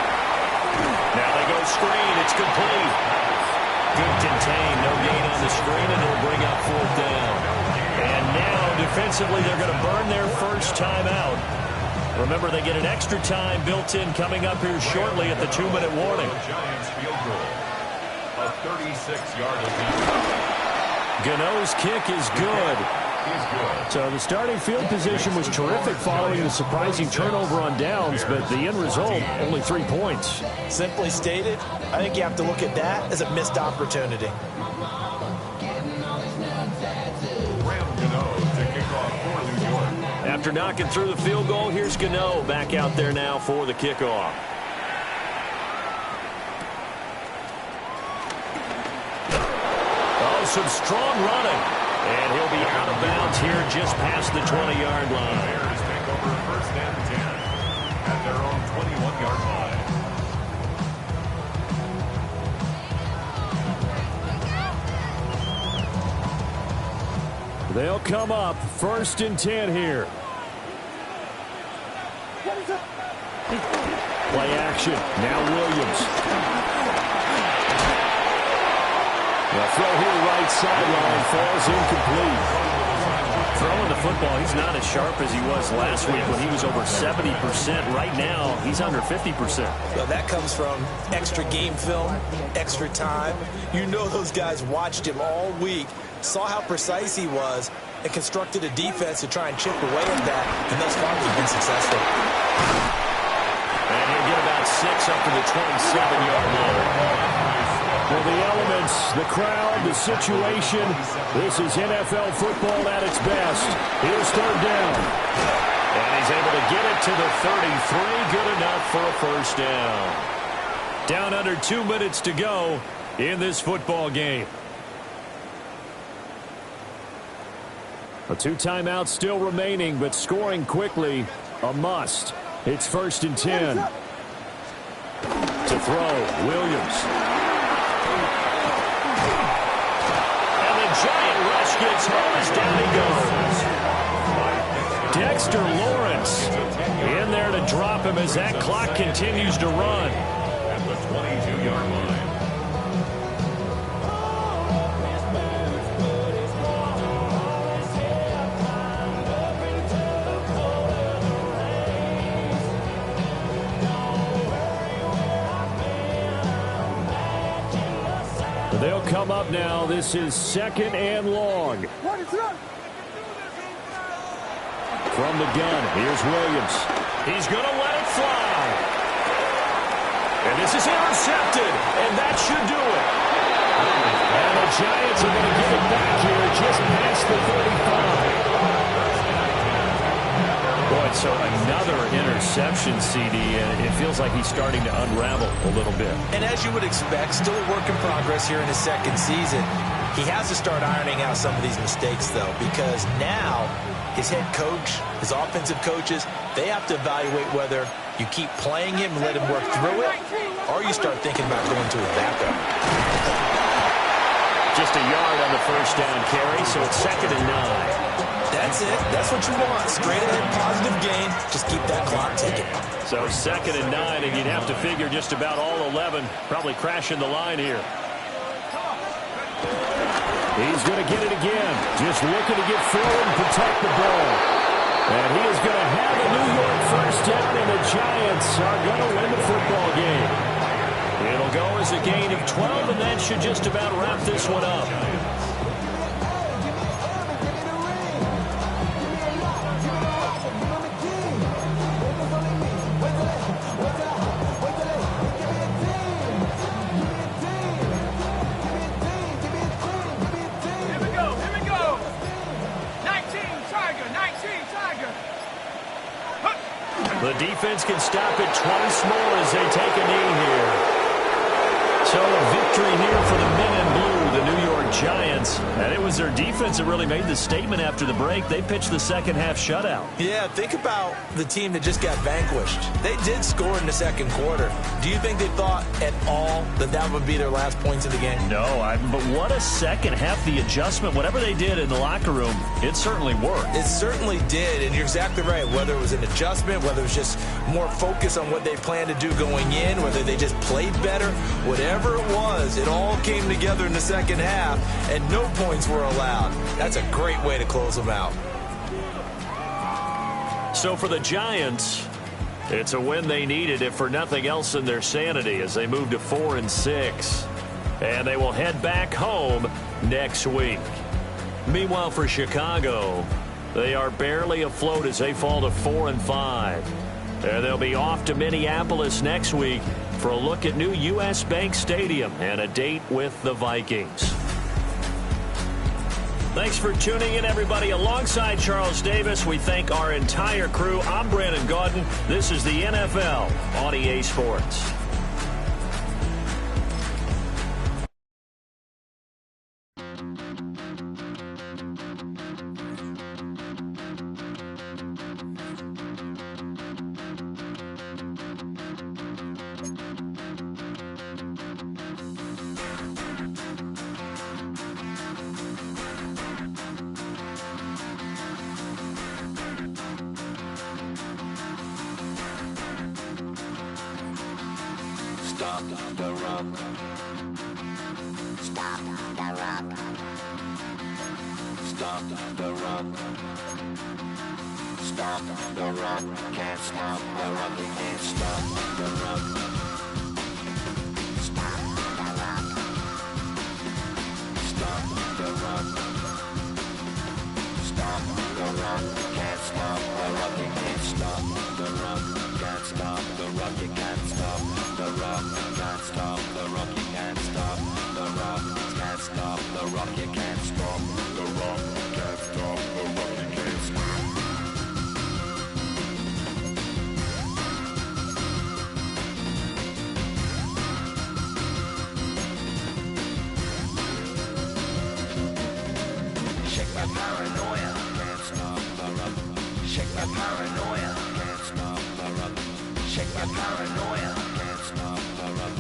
Now they go screen. It's complete. Good contain. No gain on the screen, and it'll bring up 4th down. And now, defensively, they're going to burn their first time out. Remember, they get an extra time built in coming up here shortly at the 2-minute warning. Giants field goal. A 36-yard attempt. Gano's kick is good. So the starting field position was terrific following the surprising turnover on downs, but the end result, only 3 points. Simply stated, I think you have to look at that as a missed opportunity. Graham Gano to kick off for New York. After knocking through the field goal, here's Gano back out there now for the kickoff. Oh, some strong running. And he'll be out of bounds here just past the 20-yard line. Bears take over 1st and 10 at their own 21-yard line. They'll come up 1st and 10 here. Play action. Now Williams. The throw here right sideline falls incomplete. Throwing the football, he's not as sharp as he was last week when he was over 70%. Right now, he's under 50%. Well, that comes from extra game film, extra time. You know those guys watched him all week, saw how precise he was, and constructed a defense to try and chip away at that, and thus far they've been successful. And he'll get about 6 up to the 27-yard line. Well, the elements, the crowd, the situation, this is NFL football at its best. Here's 3rd down. And he's able to get it to the 33. Good enough for a 1st down. Down under 2 minutes to go in this football game. A 2 timeouts still remaining, but scoring quickly, a must. It's 1st and 10. To throw, Williams. Giant rush gets home as down he goes. Dexter Lawrence in there to drop him as that clock continues to run. At the 22-yard line. They'll come up now. This is 2nd and long. From the gun, here's Williams. He's going to let it fly. And this is intercepted, and that should do it. And the Giants are going to get it back here just past the 35. Boy, so another interception, CD, and it feels like he's starting to unravel a little bit. And as you would expect, still a work in progress here in his 2nd season. He has to start ironing out some of these mistakes, though, because now his head coach, his offensive coaches, they have to evaluate whether you keep playing him and let him work through it, or you start thinking about going to his backup. Just a yard on the 1st down carry, so it's 2nd and 9. That's it. That's what you want. Straight ahead, positive gain. Just keep that clock ticking. So 2nd and 9, and you'd have to figure just about all 11 probably crashing the line here. He's going to get it again. Just looking to get forward and protect the ball. And he is going to have a New York 1st down, and the Giants are going to win the football game. It'll go as a gain of 12, and that should just about wrap this one up. The defense can stop it twice more as they take a knee here. So a victory here for the men in blue, the New York Giants. And it was their defense that really made the statement after the break. They pitched the second half shutout. Yeah, think about the team that just got vanquished. They did score in the 2nd quarter. Do you think they thought at all that that would be their last points of the game? No, but what a second half. The adjustment, whatever they did in the locker room, it certainly worked. It certainly did, and you're exactly right. Whether it was an adjustment, whether it was just more focus on what they planned to do going in, whether they just played better, whatever it was, it all came together in the second half, and no points were allowed. That's a great way to close them out. So for the Giants, it's a win they needed, if for nothing else in their sanity, as they move to 4-6. And they will head back home next week. Meanwhile, for Chicago, they are barely afloat as they fall to 4-5. And they'll be off to Minneapolis next week for a look at new U.S. Bank Stadium and a date with the Vikings. Thanks for tuning in, everybody. Alongside Charles Davis, we thank our entire crew. I'm Brandon Gaudin. This is the NFL on EA Sports. Stop the rock. Stop the rock. Stop the rock. Stop the rock. Can't stop the rock. We can't stop the rock. Stop the rock. Stop the rock. Stop the rock. Can't stop the rock. You can't stop the rock. Can't stop the rock. You can't stop the rock. Can't stop the rock. You can't stop the rock. Can't stop the rock. You can't stop the rock. Can't stop the rock. You can't stop. Shake my paranoia. Can't stop the rock. Shake my paranoia. Can't stop the rock. Shake my paranoia. Can't stop the rock.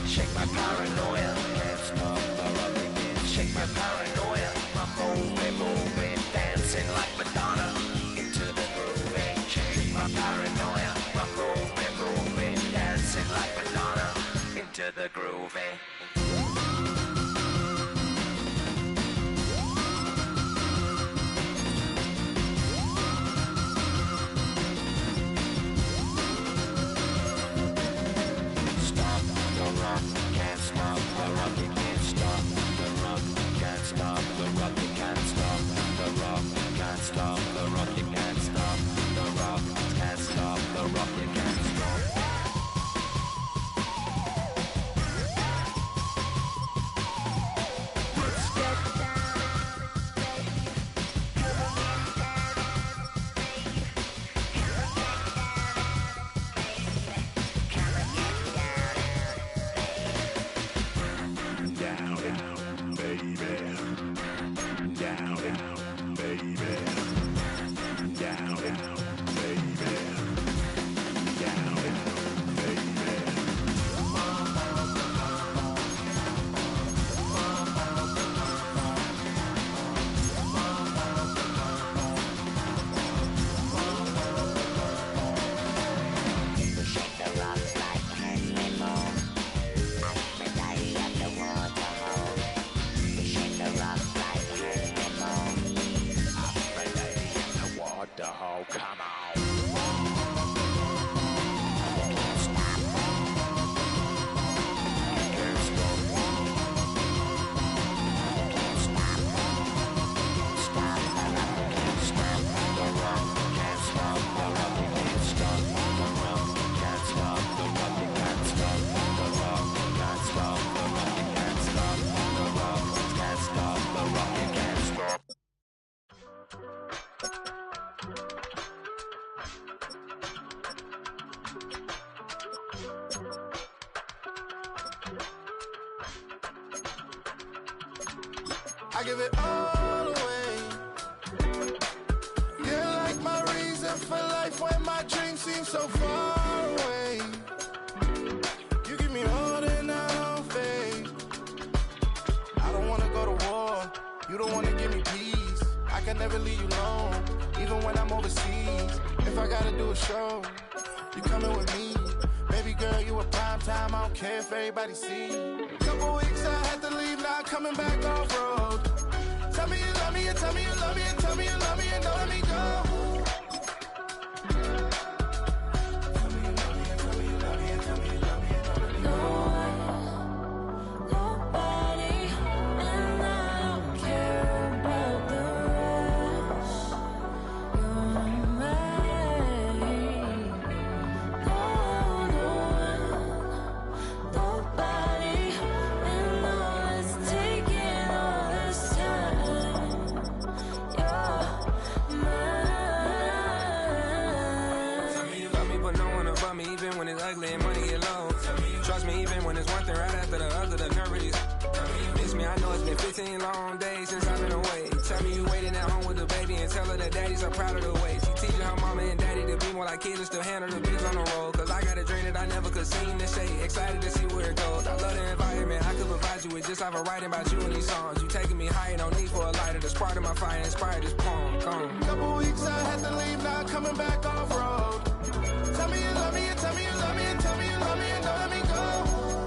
Shake my paranoia. Can't stop the rock. Shake my paranoia. I'm moving, dancing like Madonna into the groove. Shake my paranoia. I'm moving, dancing like Madonna into the groove. Can't stop the rock, you can't stop the rock, can't stop the rock, you can't stop the rock, can't stop the rock, you can't stop the rock, can't stop the rock, you can't stop. Let's get down, baby. Come on, get down, baby. Come on, I give it all away. You're like my reason for life when my dreams seem so far away. You give me all that I don't fade. I don't wanna go to war. You don't wanna give me peace. I can never leave you alone, even when I'm overseas. If I gotta do a show, you coming with me. Baby girl, you a prime time. I don't care if everybody see. Couple weeks I had to leave, now coming back off road. Tell me you love me, and tell me you love me, and tell me you love me, and don't let me go. Tell me you love me, and tell me you love me, and tell me you love me, and don't let me go. Nobody, and I don't care about the rest. You're mine. No one, nobody, and all it's taking all this time. You're mine. Tell me you love me, but no one above me, even when it's ugly and money get low. Trust me, even when it's one thing right after the other, the nerve is. Miss me, I know it's been 15 long days since I've been away. Tell me you waiting at home with the baby and tell her that daddy's so proud of the way. She teaching her mama and daddy to be more like kids and still handle the biz on the road. Cause I got a dream that I never could seem to say. Excited to see where it goes. I love the environment. I could provide you with just like a writing about you in these songs. You taking me higher, no need for a lighter. The spark of my fire inspired this poem. Come. Couple weeks I had to leave, now coming back off road. Tell me you love me, and tell me you love me, and tell me you love me, and don't let me go.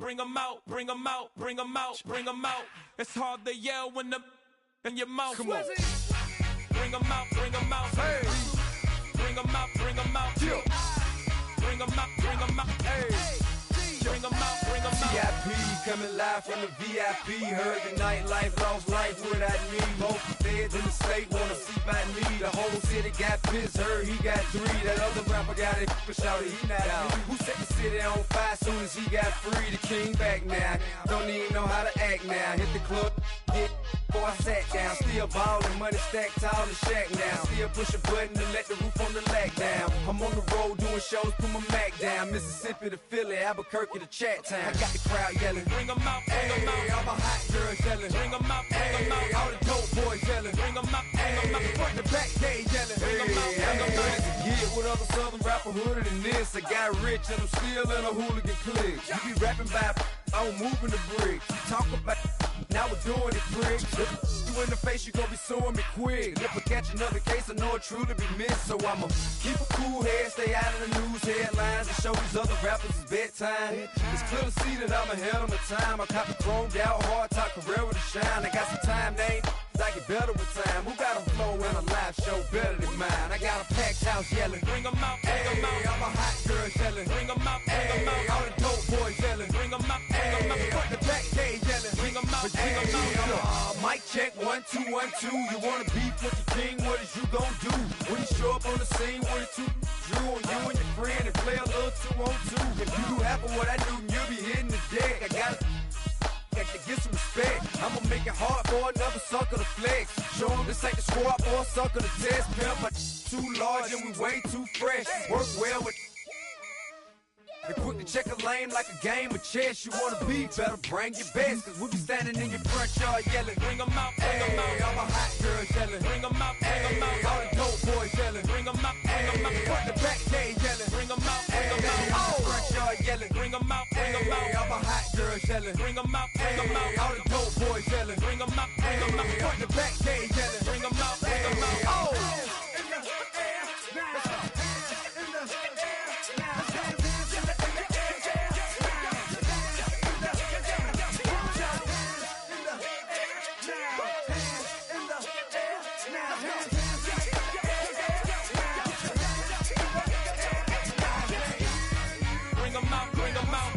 Bring 'em out, bring 'em out, bring 'em out, bring 'em out. It's hard to yell when the in your mouth. Come on. Bring 'em out, bring 'em out. Hey. Bring 'em out, bring 'em out. Yeah. Bring 'em out, bring 'em out. Hey. Bring 'em out, bring 'em out. VIP coming live from the VIP. Heard the nightlife, lost life without me. Most feds in the state wanna see by me. The whole city got pissed, heard he got 3. That other rapper got it, but shouted he not out. Who set the city on fire soon as he got free? The king back now, don't even know how to act now. Hit the club, get before I sat down. Still ballin', money stacked tall in the shack now. Still push a button to let the roof on the lack down. I'm on the road doing shows, put my Mac down. Mississippi to Philly, Albuquerque to Chat Town. I got the crowd yelling, bring 'em out, bring 'em out. All my hot girls yelling, bring 'em out, bring 'em out. All the dope boys yelling, bring 'em out, bring 'em out. Front to back, they yelling, bring 'em out, bring 'em out. Get with other southern rapper hooded than this. I got rich and I'm still in a hooligan clique. You be rapping by, I'm moving the bricks. You talk about, now we're doing it, bricks. You in the face, you gon' be suing me quick. If I catch another case, I know it truly be missed. So I'ma keep a cool head, stay out of the news headlines, and show these other rappers it's bedtime. It's clear to see that I'm ahead of my time. I caught the chromed out, hard top career with a shine. I got some time, they ain't I get better with time. Who got a flow and a live show better than mine? I got a packed house yelling, bring 'em out, bring 'em out. All my hot girls yelling, bring 'em out, bring 'em out. All the dope boys yelling, bring 'em out, bring 'em out. Front the back, they yelling, bring 'em out, bring 'em out. Mic check, 1 2 1 2. You wanna beef with the king? What is you gon' do when you show up on the scene with a 2 drew on you and your friend and play a little 2 on 2? If you do half of what I do, you'll be hitting the deck. I gotta to get some respect. I'ma make it hard for another sucker to flex. Show him this ain't the squad for a sucker to test. Pimp, but too large and we way too fresh. Work well with They quick to check a lane like a game of chess. You wanna be better, bring your best. Cause we be standing in your front yard yelling. Bring 'em out, bring 'em out. All my hot girls yelling. Bring 'em out, bring 'em out. All the dope boys yelling. Bring 'em out, bring 'em out. Front the back gate yelling. Bring 'em out, bring 'em out. Oh, front yard yelling. Bring 'em out, bring 'em out. All my hot girls yelling. Bring 'em out, bring 'em out. All the dope boys yelling. Bring 'em out, bring 'em out. Front the back gate yelling. Bring 'em out, bring 'em out. Oh. Bring 'em out, bring 'em out,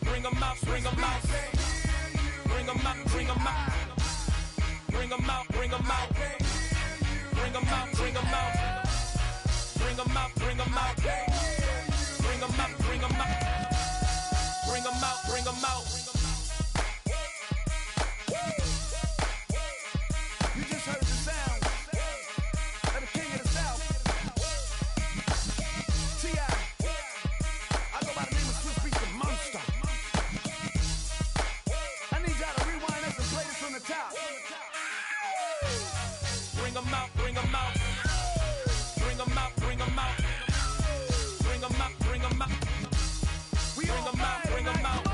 bring 'em out, bring 'em out, bring 'em out, bring 'em out, bring 'em out, bring 'em out, bring 'em out, bring 'em out, bring 'em out, bring 'em out, bring 'em out. You just heard the sound of the king of the South, T.I. I go by the name of Swiss Beats the Monster. I need y'all to rewind us and play this from the top. Bring 'em out, bring 'em out, bring 'em out, bring 'em out, bring 'em out, bring 'em out, We bring 'em out, bring 'em out.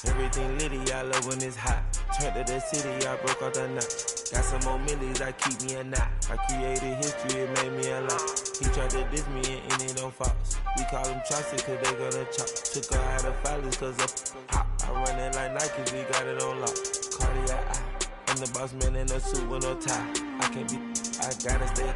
Everything litty, I love when it's hot. Turned to the city, I broke out the knot. Got some more millies, I keep me a knot. I created history, it made me a lot. He tried to diss me and it don't false. We call him Chaucer cause they gonna chop. Took her out of filers cause of hop. I run it like Nike, we got it on lock. Cardiac eye. I'm the boss man in a suit with no tie. I can't be, I gotta stay.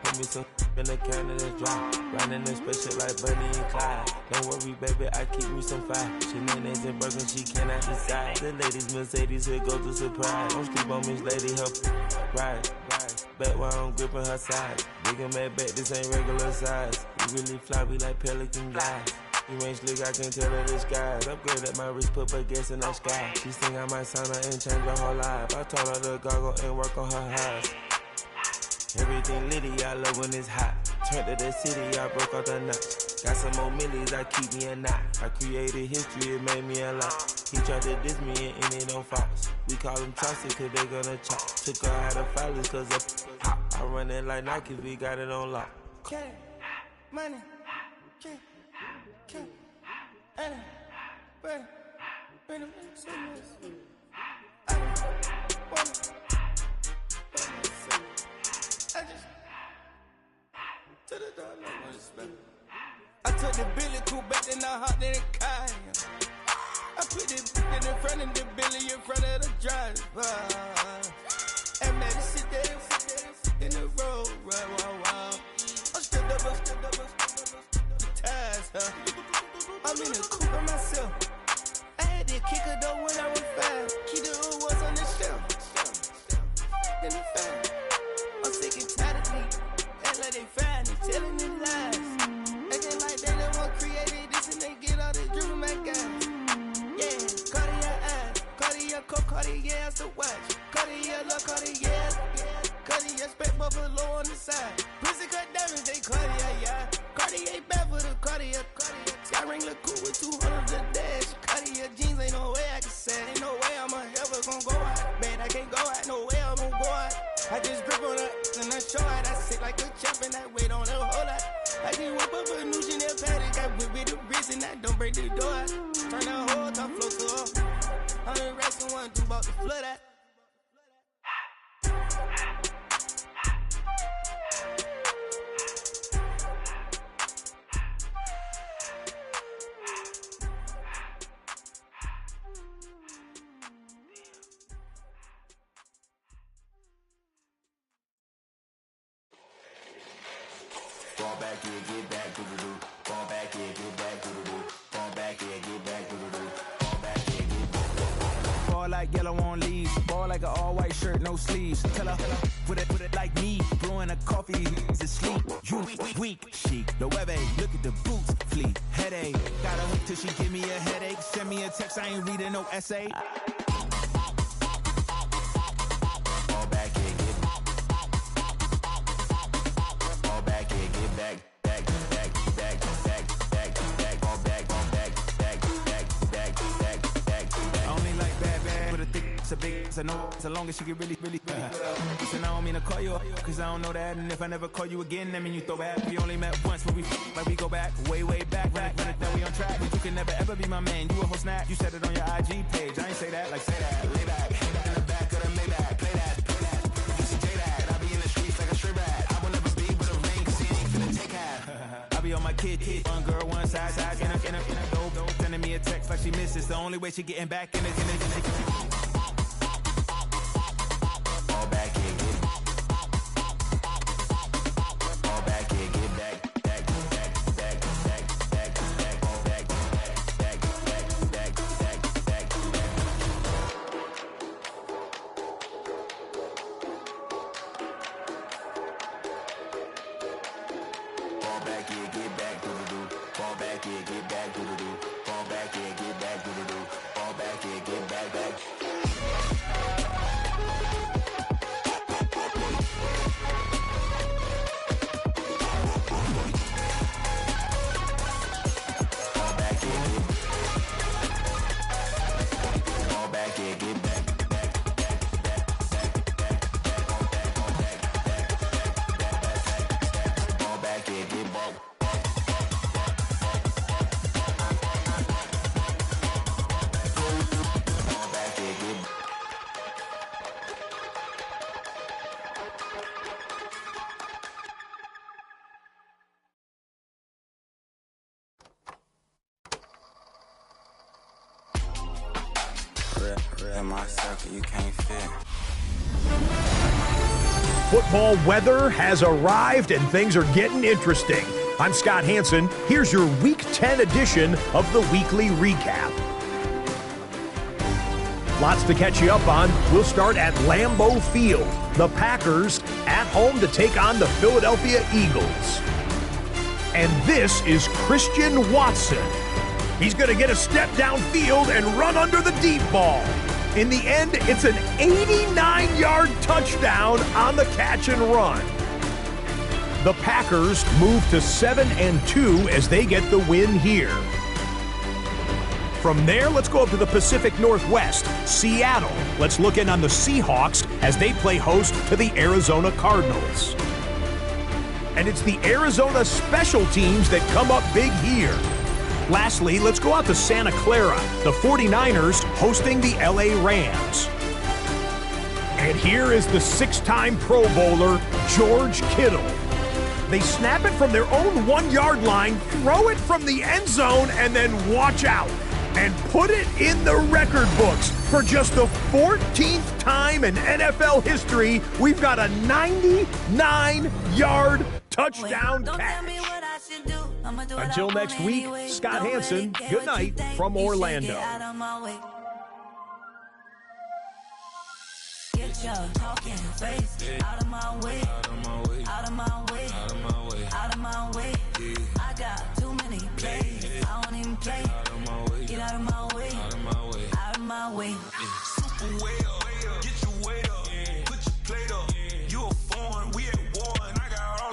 Put me some in the can and it's dry. Riding in special like Bunny and Clyde. Don't worry, baby, I keep me some fire. Shenanigans and broken, she cannot decide. The ladies, Mercedes, here go to surprise. Don't sleep on Miss Lady, help ride. Back while I'm gripping her side. Big and mad back, this ain't regular size. We really fly, we like Pelican guys. You ain't slick, I can tell her the skies. Upgrade at my wrist, put her gas in the sky. She think I might sign her and change her whole life. I told her to goggle and work on her eyes. Everything litty, I love when it's hot. Turned to the city, I broke out the knot. Got some more millies, I keep me a knot. I created history, it made me a lot. He tried to diss me and it don't false. We call him Chaucer cause they gonna chop. Took her out of filers cause of hop. I run it like Nike, we got it on lock. Cash, money, cash, money, money, money, I took the Billy Cool back, then I hopped in the car. I put it in front of the Billy, in front of the driver. And man, sit there in the road, wow. I'm still double, the tires, huh? I'm in the coupe by myself. I had to kick her though when I was 5. Keep the old ones on the shelf. In the fan. I'm sick and tired of me. Act like they fine, they telling me lies. Acting like they the one created this and they get all the dream my guys. Yeah, Cartier eyes, Cartier coat, Cartier ass the watch. Cartier look, Cartier, Cartier spec buffalo on the side. Pussy cut diamonds, they Cartier, yeah. Cartier bad for the Cartier. Sky ring look cool with 200 the dash. Cartier jeans, ain't no way I can say. Ain't no way I'm ever gonna go out. Man, I can't go out, no way I'm gonna go out. I just grip on her and I show out. I sit like a champ and I wait on her whole lot. I just whip up a new Chanel paddock. I whip with the wrist and I don't break the door out. Turn that whole top floor to her. 100 racks and 1 2 about to flood out. Fall back, yeah, get back, do-do-do. Fall back, yeah, get back, do-do-do. Fall back, yeah, get back, do-do-do. like yellow on leaves. Ball like an all-white shirt, no sleeves. Tell her, put it like me. Blowing a coffee, he's asleep. You weak, chic. The web look at the boots, fleet. Headache, got a hook till she give me a headache. Send me a text, I ain't reading no essay. Fall back here, get back. A big, so no, so long as she get really Listen, I don't mean to call you, cause I don't know that. And if I never call you again, that mean you throw back. We only met once, but we go back, way back. Run it, then we on track. But you can never ever be my man. You a whole snap, you said it on your IG page. I ain't say that, like say that. Lay back, in the back of the Maybach. Play that. You see J that, I be in the streets like a stray rat. I will never be with a ring, cause he ain't finna take half. I be on my kid, one girl, one side, in a dope, sending me a text like she misses. The only way she getting back in it. In my circle, you can't fit. Football weather has arrived and things are getting interesting. I'm Scott Hanson. Here's your Week 10 edition of the Weekly Recap. Lots to catch you up on. We'll start at Lambeau Field. The Packers at home to take on the Philadelphia Eagles. And this is Christian Watson. He's going to get a step downfield and run under the deep ball. In the end, it's an 89-yard touchdown on the catch and run. The Packers move to 7-2 as they get the win here. From there, let's go up to the Pacific Northwest, Seattle. Let's look in on the Seahawks as they play host to the Arizona Cardinals. And it's the Arizona special teams that come up big here. Lastly, let's go out to Santa Clara, the 49ers hosting the LA Rams. And here is the six-time Pro Bowler, George Kittle. They snap it from their own 1-yard line, throw it from the end zone, and then watch out and put it in the record books. For just the 14th time in NFL history, we've got a 99-yard touchdown catch. Until next week, Scott Hanson, good night from Orlando. Get your talking face out of my way, out of my way, out of my way, out of my way, out of my way. I got too many plays, I don't even play. Get out of my way, out of my way, out of my way. Super well, get you